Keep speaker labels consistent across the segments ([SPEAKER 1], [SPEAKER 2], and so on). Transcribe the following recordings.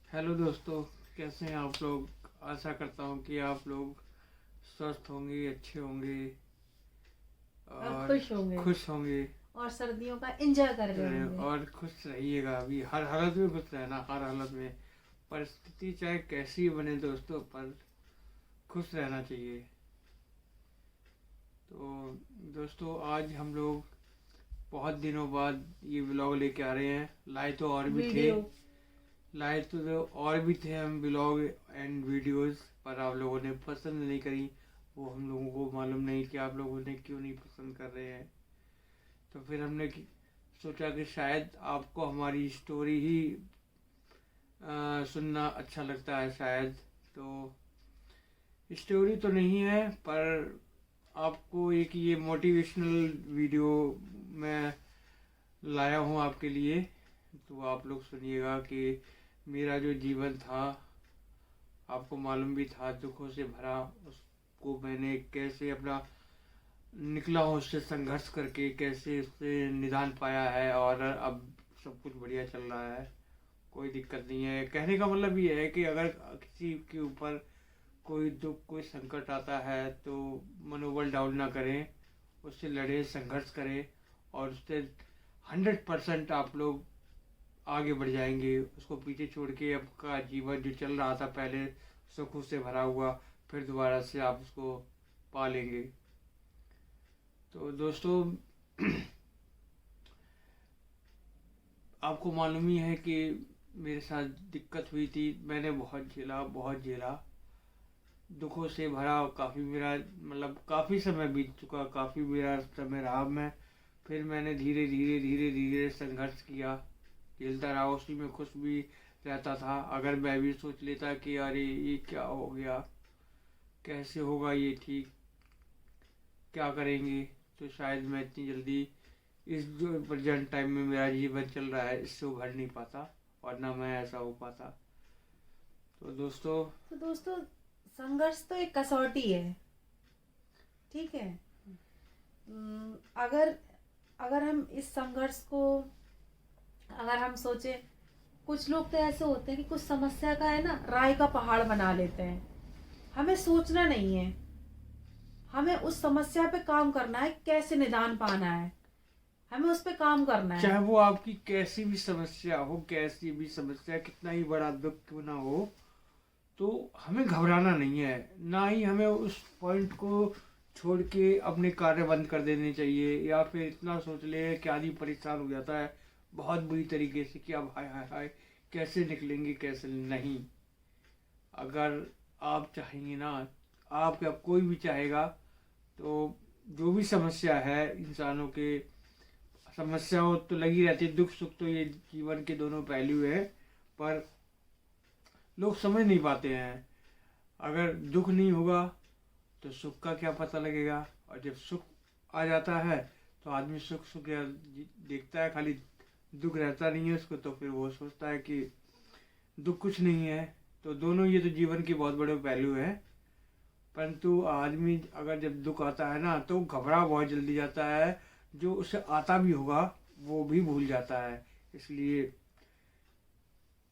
[SPEAKER 1] Hello दोस्तों, कैसे हैं आप लोग। आशा करता हूँ कि आप लोग स्वस्थ होंगे, अच्छे होंगे
[SPEAKER 2] और
[SPEAKER 1] और
[SPEAKER 2] खुश होंगे
[SPEAKER 1] खुश होंगे।
[SPEAKER 2] और सर्दियों का एंजॉय कर रहे होंगे।
[SPEAKER 1] और खुश रहिएगा। अभी हर हालत में खुश रहना, हर हालत में परिस्थिति चाहे कैसी भी बने दोस्तों, पर खुश रहना चाहिए। तो दोस्तों, आज हम लोग बहुत दिनों बाद ये व्लॉग लेके आ रहे हैं। लाए तो और भी थे,
[SPEAKER 2] वीडियो।
[SPEAKER 1] लाए तो और भी थे हम व्लॉग एंड वीडियोस, पर आप लोगों ने पसंद नहीं करी। वो हम लोगों को मालूम नहीं कि आप लोगों ने क्यों नहीं पसंद कर रहे हैं। तो फिर हमने सोचा कि शायद आपको हमारी स्टोरी ही सुनना अच्छा लगता है शायद। तो स्टोरी तो नहीं है, पर आपको एक ये मोटिवेशनल वीडियो मैं लाया हूँ आपके लिए। तो आप लोग सुनिएगा कि मेरा जो जीवन था, आपको मालूम भी था, दुखों से भरा, उसको मैंने कैसे अपना निकला हूँ, उससे संघर्ष करके कैसे उससे निदान पाया है। और अब सब कुछ बढ़िया चल रहा है, कोई दिक्कत नहीं है। कहने का मतलब ये है कि अगर किसी के ऊपर कोई दुख, कोई संकट आता है तो मनोबल डाउन ना करें, उससे लड़े, संघर्ष करें और उससे 100% आप लोग आगे बढ़ जाएंगे। उसको पीछे छोड़ के आपका जीवन जो चल रहा था पहले सुखों से भरा हुआ, फिर दोबारा से आप उसको पा लेंगे। तो दोस्तों, आपको मालूम ही है कि मेरे साथ दिक्कत हुई थी। मैंने बहुत झेला, बहुत झेला, दुखों से भरा। काफ़ी मेरा मतलब काफ़ी समय बीत चुका, काफ़ी मेरा समय रहा। मैं फिर मैंने धीरे धीरे धीरे धीरे संघर्ष किया, झेलता रहा, उसी में खुश भी रहता था। अगर मैं भी सोच लेता कि अरे ये क्या हो गया, कैसे होगा ये ठीक, क्या करेंगे, तो शायद मैं इतनी जल्दी इस जो प्रेजेंट टाइम में मेरा जीवन चल रहा है इससे उभर नहीं पाता, और ना मैं ऐसा हो पाता। तो दोस्तों,
[SPEAKER 2] तो दोस्तों, संघर्ष तो एक कसौटी है। ठीक है। अगर अगर हम इस संघर्ष को, अगर हम सोचे, कुछ लोग तो ऐसे होते हैं कि कुछ समस्या का है ना राय का पहाड़ बना लेते हैं। हमें सोचना नहीं है, हमें उस समस्या पे काम करना है, कैसे निदान पाना है, हमें उस पे काम करना है।
[SPEAKER 1] चाहे वो आपकी कैसी भी समस्या हो, कैसी भी समस्या, कितना ही बड़ा दुख क्यों ना हो, तो हमें घबराना नहीं है। ना ही हमें उस पॉइंट को छोड़ के अपने कार्य बंद कर देने चाहिए, या फिर इतना सोच ले कि आदमी परेशान हो जाता है बहुत बुरी तरीके से कि अब हाय हाय हाय कैसे निकलेंगे, कैसे नहीं। अगर आप चाहेंगे ना, आप या कोई भी चाहेगा, तो जो भी समस्या है इंसानों के, समस्या हो तो लगी रहती है, दुख सुख तो ये जीवन के दोनों पहलू है। पर लोग समझ नहीं पाते हैं। अगर दुख नहीं होगा तो सुख का क्या पता लगेगा, और जब सुख आ जाता है तो आदमी सुख सुख देखता है, खाली दुख रहता नहीं है उसको, तो फिर वो सोचता है कि दुख कुछ नहीं है। तो दोनों ये तो जीवन के बहुत बड़े पहलू है। परंतु आदमी अगर जब दुख आता है ना तो घबरा बहुत जल्दी जाता है, जो उसे आता भी होगा वो भी भूल जाता है। इसलिए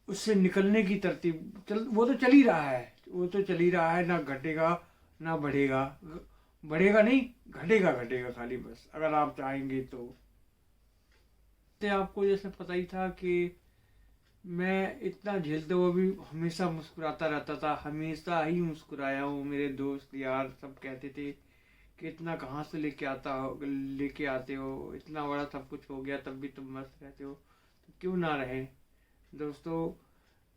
[SPEAKER 1] उससे निकलने की तरतीब वो तो चल ही रहा है, वो तो चल ही रहा है, ना घटेगा ना बढ़ेगा। बढ़ेगा नहीं, घटेगा घटेगा खाली, बस अगर आप चाहेंगे तो आपको जैसे पता ही था कि मैं इतना झेलते हुए भी हमेशा मुस्कुराता रहता था, हमेशा ही मुस्कुराया हूँ। मेरे दोस्त यार सब कहते थे कि इतना कहाँ से लेके आते हो, इतना बड़ा सब कुछ हो गया तब भी तुम मस्त रहते हो। तो क्यों ना रहे दोस्तों।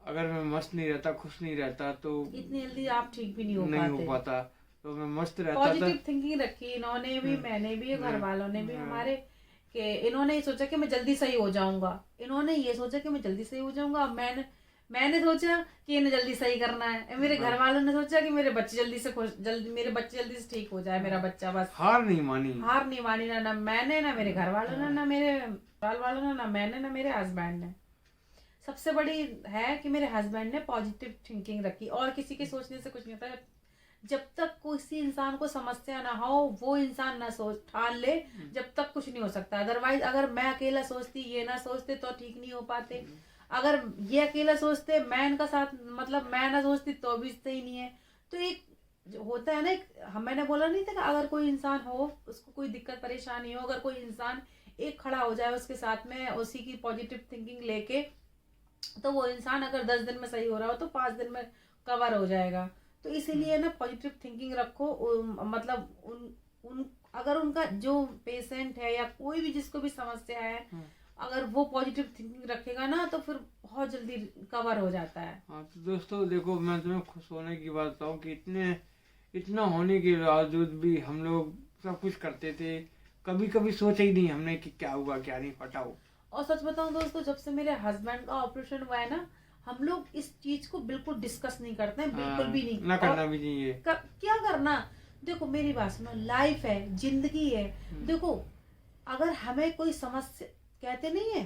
[SPEAKER 1] अगर मैं मस्त नहीं रहता, खुश नहीं रहता, तो
[SPEAKER 2] इतनी जल्दी आप ठीक भी नहीं हो
[SPEAKER 1] नहीं हो
[SPEAKER 2] पाते।
[SPEAKER 1] पाता। तो मैं मस्त रहता था।
[SPEAKER 2] पॉजिटिव थिंकिंग रखी इन्होंने भी, मैंने भी, घर वालों ने भी
[SPEAKER 1] मैं
[SPEAKER 2] हमारे, कि इन्होंने ये सोचा कि मैं जल्दी सही हो जाऊंगा। इन्होंने ये सोचा कि मैं जल्दी सही हो जाऊंगा। मैंने मैंने सोचा कि इन्हें जल्दी सही करना है। मेरे घर वालों ने सोचा कि मेरे बच्चे जल्दी से खुश, जल्दी मेरे बच्चे जल्दी से ठीक हो जाए, मेरा बच्चा बस।
[SPEAKER 1] हार नहीं मानी।
[SPEAKER 2] हार नहीं मानी ना मैंने, ना मेरे घर वालों ने, ना मेरे बाल वालों ने, ना मैंने, ना मेरे हस्बैंड ने। सबसे बड़ी है कि मेरे हस्बैंड ने पॉजिटिव थिंकिंग रखी, और किसी के सोचने से कुछ नहीं होता। जब तक किसी इंसान को समस्या ना हो, वो इंसान ना सोच ठान ले, जब तक कुछ नहीं हो सकता। अदरवाइज अगर मैं अकेला सोचती, ये ना सोचते, तो ठीक नहीं हो पाते। अगर ये अकेला सोचते, मैं इनका साथ, मतलब मैं ना सोचती तो भी सही नहीं है। तो एक जो होता है ना, मैंने बोला नहीं था कि अगर कोई इंसान हो, उसको कोई दिक्कत परेशानी हो, अगर कोई इंसान एक खड़ा हो जाए उसके साथ में, उसी की पॉजिटिव थिंकिंग लेके, तो वो इंसान अगर 10 दिन में सही हो रहा हो तो 5 दिन में कवर हो जाएगा। तो इसीलिए ना पॉजिटिव थिंकिंग रखो। मतलब उन अगर उनका जो पेशेंट है या कोई भी जिसको भी समस्या है, अगर वो पॉजिटिव थिंकिंग रखेगा ना तो फिर बहुत जल्दी कवर हो जाता है।
[SPEAKER 1] हाँ तो दोस्तों देखो, मैं तुम्हें खुश होने की बात बताऊँ कि इतना होने के बावजूद भी हम लोग सब कुछ करते थे। कभी कभी सोचा ही नहीं हमने कि क्या हुआ क्या नहीं, हटाओ।
[SPEAKER 2] और सच बताऊं दोस्तों, जब से मेरे हस्बैंड का ऑपरेशन हुआ है ना, हम लोग इस चीज को बिल्कुल डिस्कस नहीं करते हैं, बिल्कुल भी नहीं।
[SPEAKER 1] ना करना भी चाहिए।
[SPEAKER 2] क्या करना। देखो मेरी बात सुनो, लाइफ है, जिंदगी है। देखो अगर हमें कोई समस्या, कहते नहीं है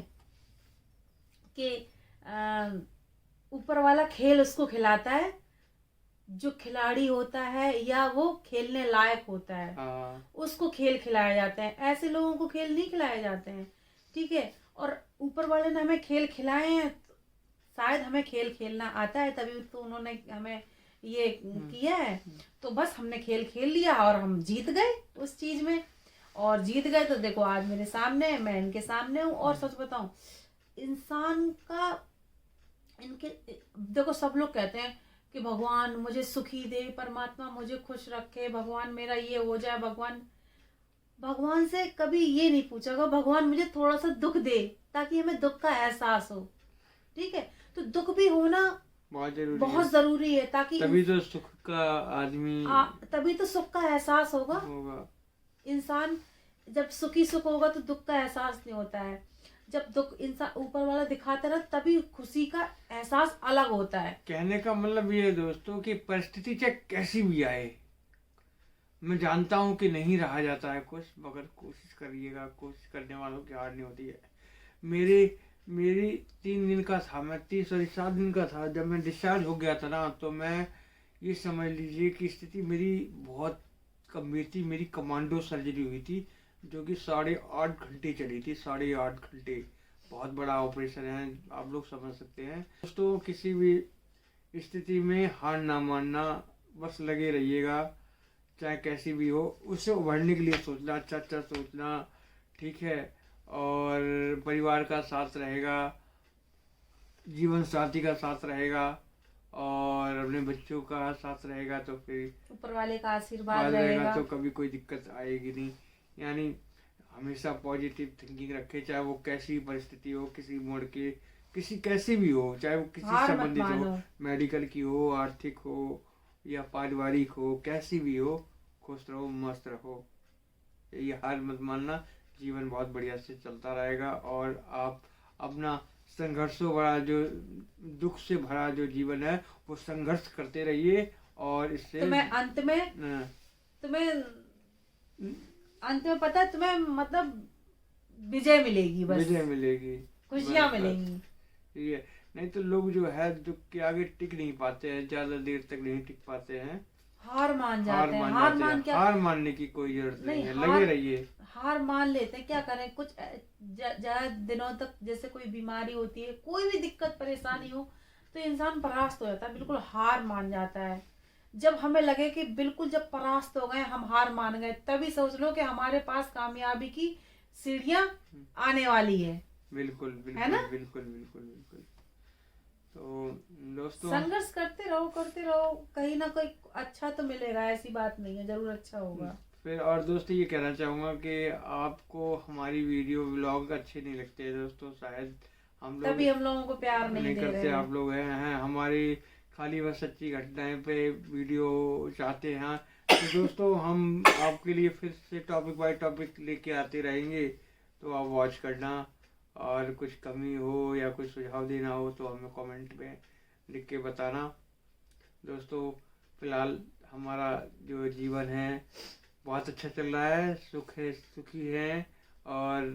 [SPEAKER 2] कि ऊपर वाला खेल उसको खिलाता है जो खिलाड़ी होता है या वो खेलने लायक होता है, उसको खेल खिलाया जाता है। ऐसे लोगों को खेल नहीं खिलाए जाते हैं, ठीक है। और ऊपर वाले ने हमें खेल खिलाए हैं, तो शायद हमें खेल खेलना आता है, तभी तो उन्होंने हमें ये किया है। तो बस हमने खेल खेल लिया और हम जीत गए उस चीज में, और जीत गए तो देखो आज मेरे सामने है, मैं इनके सामने हूँ। और सच बताऊं, इंसान का इनके, देखो सब लोग कहते हैं कि भगवान मुझे सुखी दे, परमात्मा मुझे खुश रखे, भगवान मेरा ये हो जाए। भगवान से कभी ये नहीं पूछा होगा भगवान मुझे थोड़ा सा दुख दे, ताकि हमें दुख का एहसास हो, ठीक है। तो दुख भी होना बहुत जरूरी है, ताकि
[SPEAKER 1] तभी तो सुख का आदमी,
[SPEAKER 2] तभी तो सुख का एहसास होगा। इंसान जब सुखी सुख होगा तो दुख का एहसास नहीं होता है। जब दुख इंसान ऊपर वाला दिखाता रहा, तभी खुशी का एहसास अलग होता है।
[SPEAKER 1] कहने का मतलब ये है दोस्तों कि परिस्थिति चाहे कैसी भी आए, मैं जानता हूँ कि नहीं रहा जाता है कुछ, मगर कोशिश करिएगा, कोशिश करने वालों की हार नहीं होती है। मेरी 3 दिन का था, मैं 7 दिन का था जब मैं डिस्चार्ज हो गया था ना, तो मैं ये समझ लीजिए कि स्थिति मेरी बहुत गंभीर थी। मेरी कमांडो सर्जरी हुई थी जो कि 8.5 घंटे चली थी। 8.5 घंटे बहुत बड़ा ऑपरेशन है, आप लोग समझ सकते हैं दोस्तों। किसी भी स्थिति में हार ना मानना, बस लगे रहिएगा, चाहे कैसी भी हो। उससे उभरने के लिए सोचना, अच्छा सोचना, ठीक है। और परिवार का साथ रहेगा, जीवन साथी का साथ रहेगा, और अपने बच्चों का साथ रहेगा, तो फिर
[SPEAKER 2] ऊपर वाले का आशीर्वाद रहेगा,
[SPEAKER 1] तो कभी कोई दिक्कत आएगी नहीं। यानी हमेशा पॉजिटिव थिंकिंग रखे, चाहे वो कैसी परिस्थिति हो, किसी मोड़ के, किसी कैसी भी हो, चाहे वो किसी संबंधित हो, मेडिकल की हो, आर्थिक हो या पारिवारिक हो, कैसी भी हो, खुश रहो, मस्त रहो। ये हार मत मानना, जीवन बहुत बढ़िया से चलता रहेगा। और आप अपना संघर्षों भरा, जो दुख से भरा जो जीवन है, वो संघर्ष करते रहिए। और इससे
[SPEAKER 2] अंत में पता है तुम्हें, मतलब विजय मिलेगी, बस
[SPEAKER 1] विजय मिलेगी,
[SPEAKER 2] खुशियां मिलेंगी।
[SPEAKER 1] ठीक है। नहीं तो लोग जो है दुख के आगे टिक नहीं पाते हैं, ज्यादा देर तक नहीं टिक पाते हैं,
[SPEAKER 2] हार मान जाते हैं।
[SPEAKER 1] हार मानने की कोई जरूरत नहीं है, लगे रहिए।
[SPEAKER 2] हार मान लेते हैं, क्या करें। कुछ ज्यादा दिनों तक जैसे कोई बीमारी होती है, कोई भी दिक्कत परेशानी हो, तो इंसान परास्त हो जाता है, बिल्कुल हार मान जाता है। जब हमें लगे कि बिल्कुल जब परास्त हो गए, हम हार मान गए, तभी सोच लो कि हमारे पास कामयाबी की सीढ़ियां आने वाली है।
[SPEAKER 1] बिल्कुल बिल्कुल, है ना? बिल्कुल बिल्कुल बिल्कुल। तो दोस्तों,
[SPEAKER 2] संघर्ष करते रहो, कहीं ना कहीं अच्छा तो मिलेगा, ऐसी बात नहीं है, जरूर अच्छा होगा।
[SPEAKER 1] फिर और दोस्तों ये कहना चाहूँगा कि आपको हमारी वीडियो व्लॉग अच्छे नहीं लगते दोस्तों, शायद हम
[SPEAKER 2] लोगों को प्यार नहीं
[SPEAKER 1] करते। आप लोग हैं हमारी खाली बस सच्ची घटनाएं पे वीडियो चाहते हैं। तो दोस्तों हम आपके लिए फिर से टॉपिक बाय टॉपिक लेके आते रहेंगे, तो आप वॉच करना। और कुछ कमी हो या कुछ सुझाव देना हो तो हमें कमेंट में लिख के बताना। दोस्तों फिलहाल हमारा जो जीवन है बहुत अच्छा चल रहा है, सुखी है, और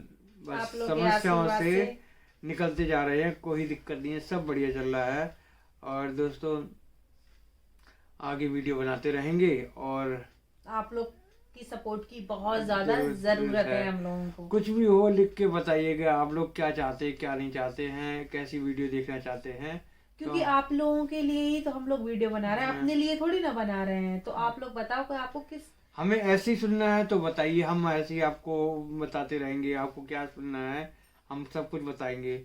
[SPEAKER 1] बस समस्याओं से निकलते जा रहे हैं, कोई दिक्कत नहीं है, सब बढ़िया चल रहा है। और दोस्तों आगे वीडियो बनाते रहेंगे, और
[SPEAKER 2] आप लोग आपकी सपोर्ट की बहुत ज्यादा जरूरत है हम लोगों को।
[SPEAKER 1] कुछ भी हो लिख के बताइएगा, आप लोग क्या चाहते हैं क्या नहीं चाहते हैं, कैसी वीडियो देखना चाहते हैं।
[SPEAKER 2] क्योंकि
[SPEAKER 1] तो
[SPEAKER 2] आप लोगों के लिए ही तो हम लोग वीडियो बना रहे हैं,
[SPEAKER 1] हाँ।
[SPEAKER 2] अपने लिए थोड़ी ना बना रहे हैं। तो आप लोग बताओ कि आपको किस
[SPEAKER 1] हमें ऐसे ही सुनना है तो बताइए, हम ऐसे ही आपको बताते रहेंगे, आपको क्या सुनना है हम सब कुछ बताएंगे।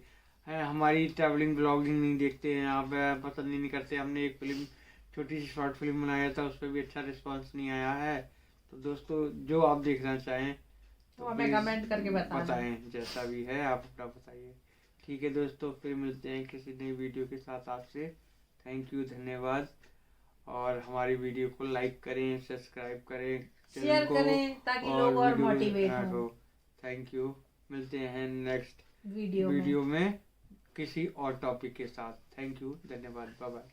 [SPEAKER 1] है, हमारी ट्रैवलिंग ब्लॉगिंग नहीं देखते हैं आप, पसंद ही नहीं करते। हमने एक फिल्म, छोटी सी शॉर्ट फिल्म बनाया था, उस पर भी अच्छा रिस्पांस नहीं आया है। तो दोस्तों जो आप देखना चाहें
[SPEAKER 2] तो
[SPEAKER 1] तो
[SPEAKER 2] हमें
[SPEAKER 1] प्लीज
[SPEAKER 2] कमेंट करके बताना।
[SPEAKER 1] बताएं, जैसा भी है आप अपना बताइए। ठीक है दोस्तों, फिर मिलते हैं किसी नई वीडियो के साथ आपसे। थैंक यू, धन्यवाद। और हमारी वीडियो को लाइक करें, सब्सक्राइब करें, चैनल
[SPEAKER 2] शेयर
[SPEAKER 1] को,
[SPEAKER 2] करें ताकि
[SPEAKER 1] और
[SPEAKER 2] लोग और
[SPEAKER 1] वीडियो
[SPEAKER 2] मोटिवेट
[SPEAKER 1] को।
[SPEAKER 2] हों
[SPEAKER 1] थैंक यू, मिलते हैं नेक्स्ट
[SPEAKER 2] वीडियो में।
[SPEAKER 1] वीडियो में किसी और टॉपिक के साथ। थैंक यू, धन्यवाद, बाय बाय।